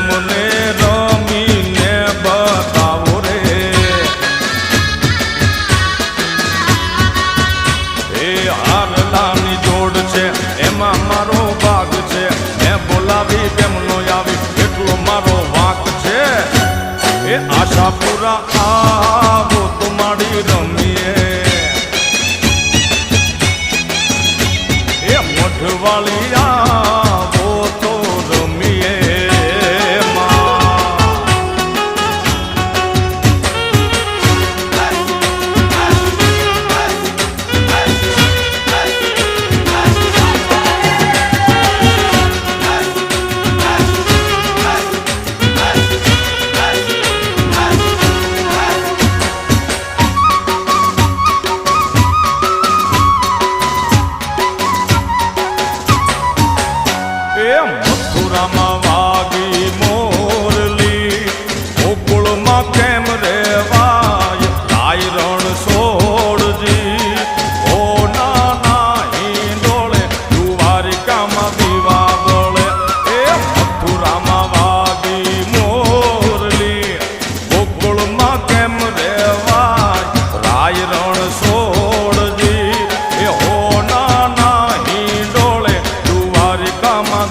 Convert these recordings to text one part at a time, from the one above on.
અમને રમીને બતાવો રે એ હારલાની જોડ છે એમાં મારો ભાગ છે મેં બોલાવી કેમનો આવી એટલો મારો વાંક છે એ આશાપુરા આવો તો માડી રમીએ એ મોઢવાળી આવો તો રમીએ મથુરામાં વાગી મોરલી ગોકુળમાં કેમ રેવાય લાય રણ છોડજી ઓ નાના હિંડોળે દ્વારિકામાં દીવા બળે એ મથુરામાં વાગી મોરલી ગોકુળમાં કેમ રેવાય લાય રણ છોડજી એ હો નાના હિંડોળે દ્વારિકામાં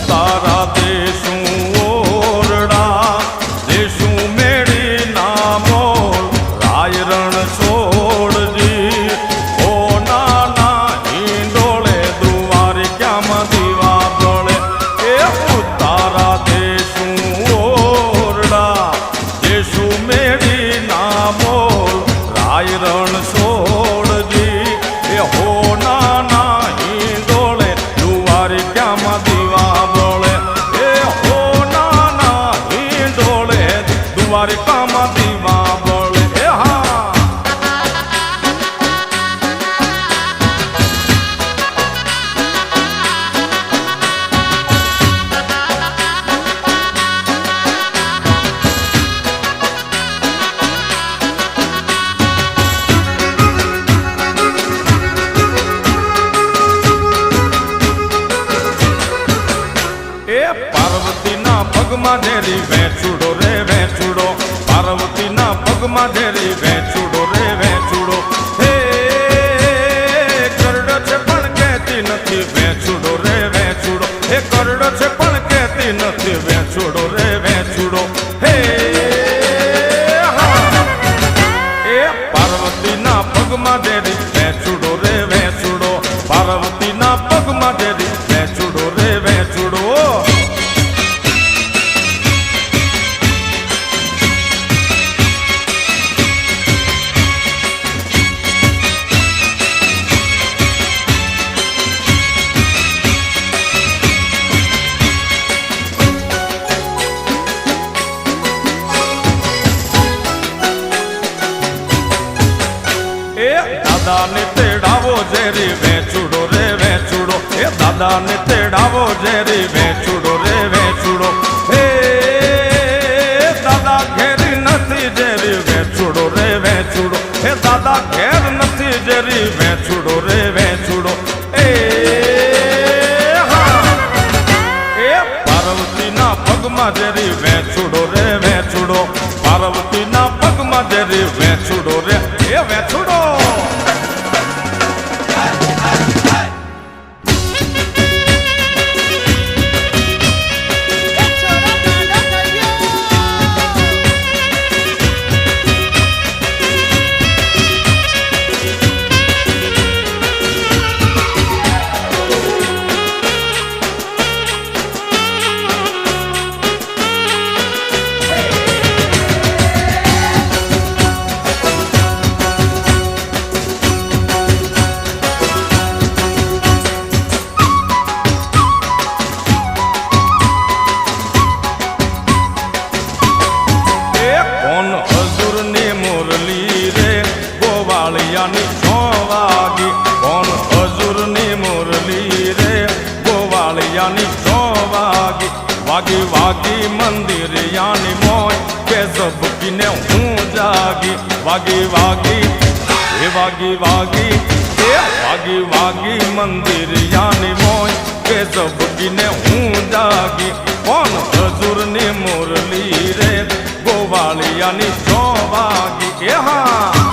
તારા દેશું ઓરડા દેશું મેળી ના મોલ રાય રણ છોડજી ઓ નાના હિંડોળે દ્વારિકામાં દીવા બળે એ તારા દેશું ઓરડા દેશું મેળી ના મોલ રાય રણ છોડજી એ હો નાના હિંડોળે દ્વારિકામાં દીવા બળે એ હો નાના હિંડોળે દ્વારિકામાં દીવા બળે એ હા પાર્વતીના પગમાં ધેરી વેચુડો રે વેચુડો પાર્વતીના પગમાં ધેરી વેચુડો રે વેચુડો હે કરડો છે પણ કહેતી નથી વેચુડો રે વેચુડો હે કરડો છે પણ કહેતી નથી વેચુડો રે વેચુડો હે એ પાર્વતીના પગમાં ધેરી વેચુડો રે વેચુડો પાર્વતીના પગમાં ધેરી વેચુડો રે વેચુડો દાદાને તેડાવો ઝેરી વેચુડો રે વેચુડો એ દાદાને તેડાવો ઝેરી વેચુડો રે વેચુડો હે દાદા ઘેરી નથી ઝેરી વેચુડો રે વેચુડો હે દાદા ઘેર નથી ઝેરી વેચુડો રે વેચુડો એ હા એ પાર્વતીના પગમાં ઝેરી વેચુડો રે વેચુડો પાર્વતીના પગમાં ઝેરી વેચુડો રે એ વેચુડો વાગી વાગી મંદિર યાની મોય કે ઝબકીને હું જાગી વાગી વાગી એ વાગી વાગી એ વાગી વાગી મંદિર યાની મોય કે ઝબકીને હું જાગી કોણ હજુરની મુરલી રે ગોવાળિયાની 6 વાગી એ હા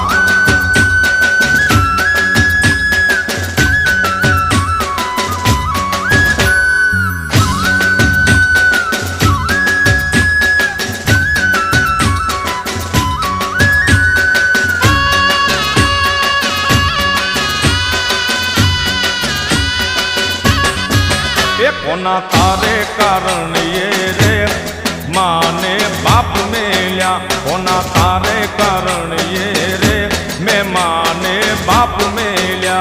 कोना तारे कारण ये रे माने बाप मेल्या कोना तारे कारण ये रे मैं माने बाप मेल्या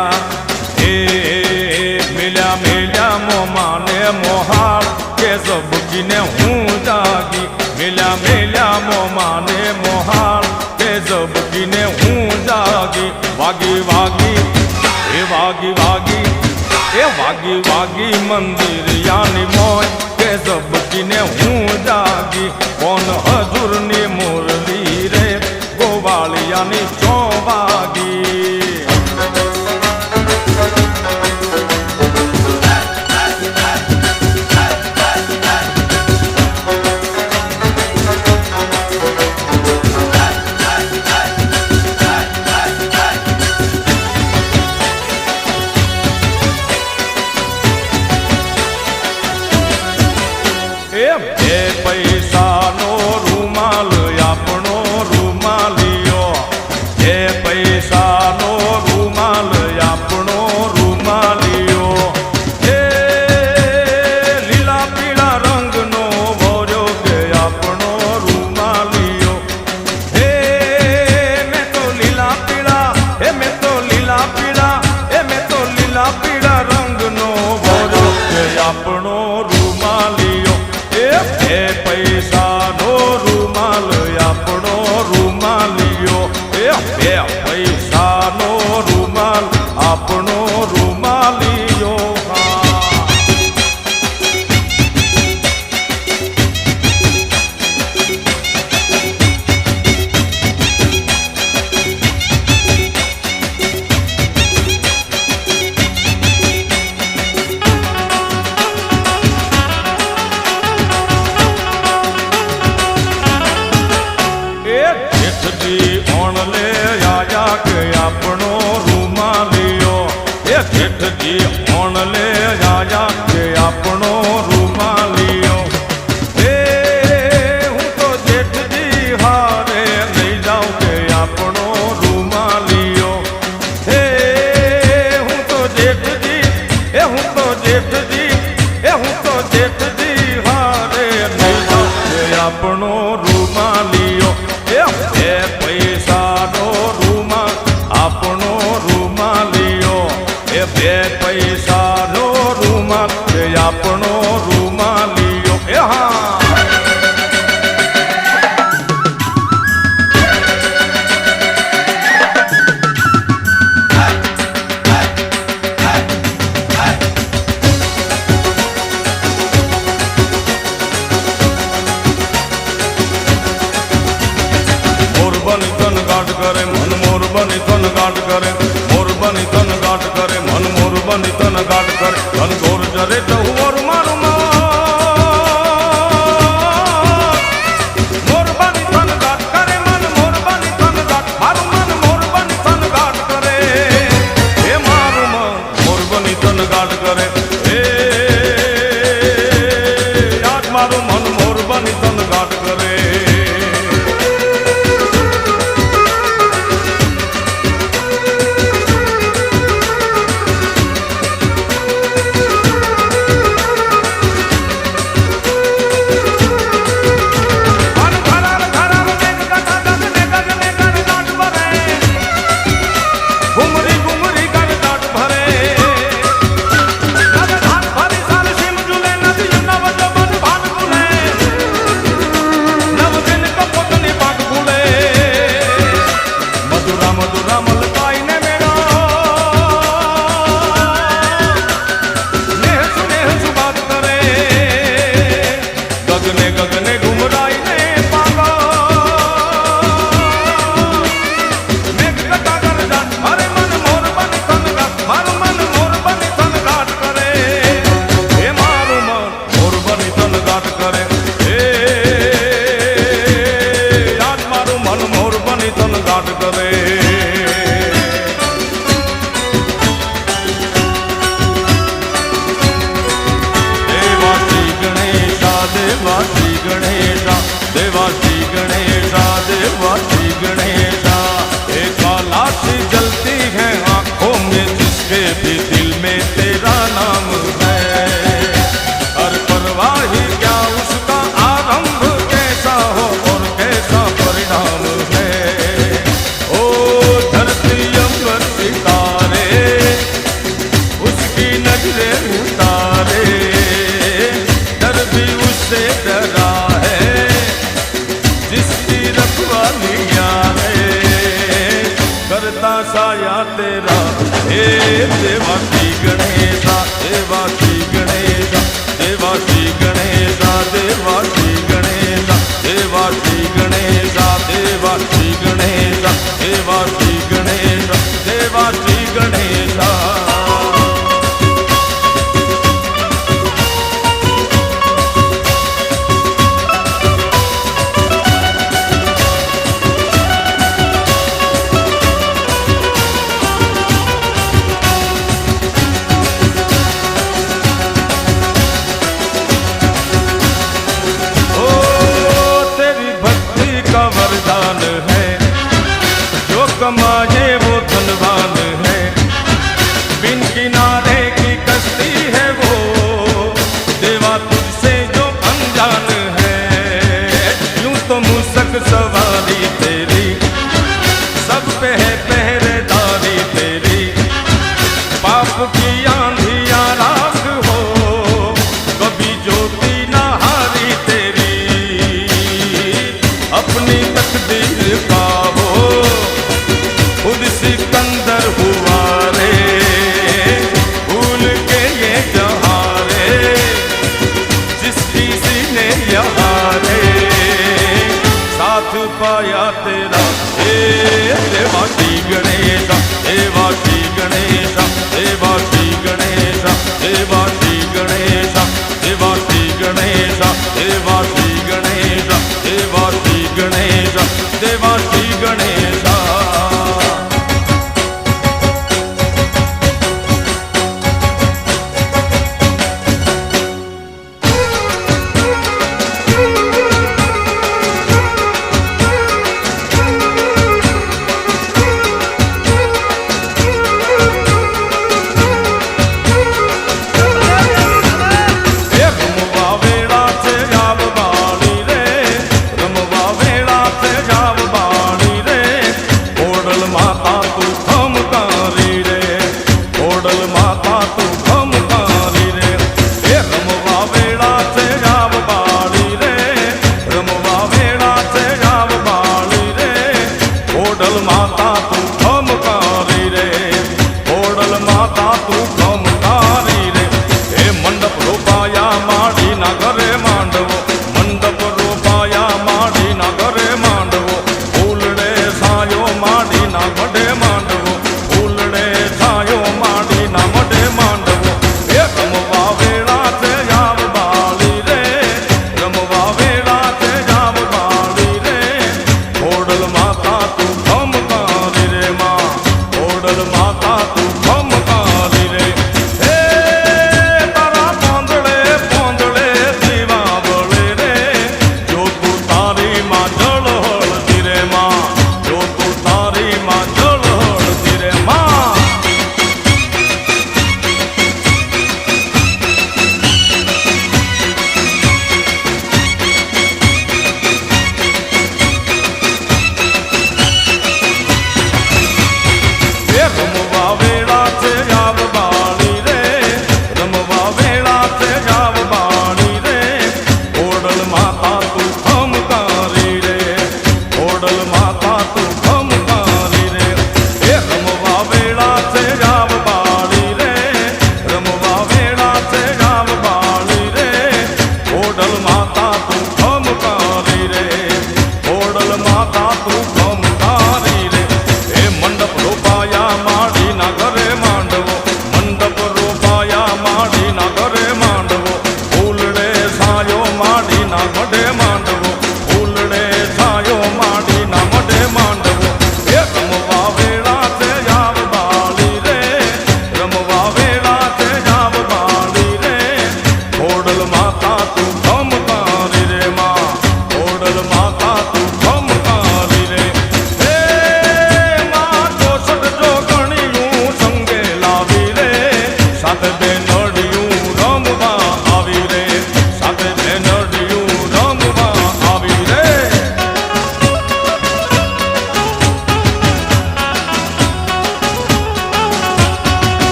ए मेल्या मेल्या मो माने मोहार के ઝબકીને હું જાગી મેલ્યા મેલ્યા મો માને મોહાર કે ઝબકીને હું જાગી વાગી વાગી એ વાગી વાગી એ વાગી વાગી મંદિર યાની મોય કે ઝબકીને હું જાગી કોણ હજુરની મુરલી રે ગોવાળિયાની 6 વાગી બે પૈસાનો રૂમાલ આપણો રૂમાલિયો બે પૈસાનો રૂમાલ આપણો રૂમાલિયો એ લીલા પીળા રંગનો ભર્યો કે આપણો રૂમાલિયો હે મેં તો લીલા પીળા હે મેં તો લીલા પીળા હે મેં તો લીલા પીળા રંગનો ભર્યો કે આપણો રૂમાલિયો બે પૈસાનો રૂમાલ આપણો રૂમાલિયો એ બે પૈસાનો રૂમાલ આપણો રૂમાલિયો ઓણલે આયા કે આપણો રૂમાલિયો એ જેઠજી ઓણલે આયા કે આપણો રૂમાલિયો એ હું તો જેઠજી હારે લઈ જાઉં કે આપણો રૂમાલિયો હે હું તો જેઠજી એ હું તો જેઠજી એ હું તો જેઠજી હારે લઈ જાઉં કે આપણો રૂમાલિયો એ પૈસાનો રૂમાલ આપણો રૂમાલિયો એ બે પૈસાનો રૂમાલ આપણો રૂમાલિયો એ હા મોરબની તન ગાંઠ કરે મન મોરબની તન ગાંઠ કરે મોરબની તન ગાંઠ કરે મન મોરબની તન ગાંઠ કરે ધન ગોર જરે તો મોર મારું મોરબની તન ગાંઠ કરે મન મોરબની તન ગાંઠ મારું મન મોરબની તન ગાંઠ કરે હે મારું મન મોરબની તન ગાંઠ કરે હે આજ મારું મન મોરબની તન ગાંઠ કરે खरा है जिसकी रखवालिया है करता साया तेरा हे देवा श्री गणेशा देवा श्री गणेशा देवा श्री गणेशा देवा श्री गणेशा देवा श्री गणेशा देवा श्री गणेशा देवा श्री गणेशा देवा श्री गणेशा वरदान है जो कमाए वो धनवान है बिन किनारे की कश्ती है वो देवा तुझसे जो अनजान है यूं तो मुसक सवारी तेरी सब पे है पहरेदारी तेरी पाप की आंधियां राख हो कभी ज्योति ना हारी तेरी अपनी तकदीर का वो खुद सिकंदर हुआ रे भूल के ये जहां रे जिसकी सीने यहाँ रे साथ पाया तेरा हे देवा श्री गणेशा देवा श्री गणेशा देवा श्री गणेशा देवा श्री गणेशा देवा श्री गणेशा देवा श्री गणेशा देवा श्री गणेशा देवा श्री गणेशा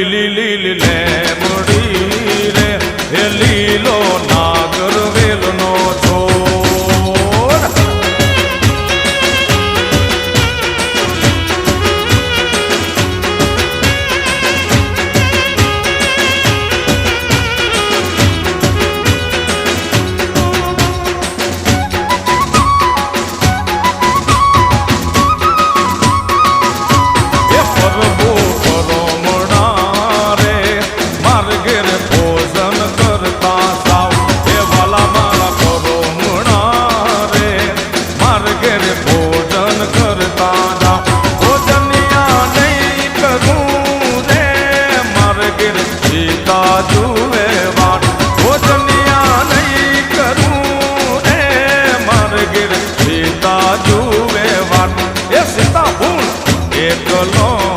લીલી લીલી લેમડી રે એ લીલો નાગર વેલનો છોડ જુએ વાત ભોજનિયા નહીં કરું રે મારે ગીર સીતા જુએ વાત એ સીતા ભૂલ એકલો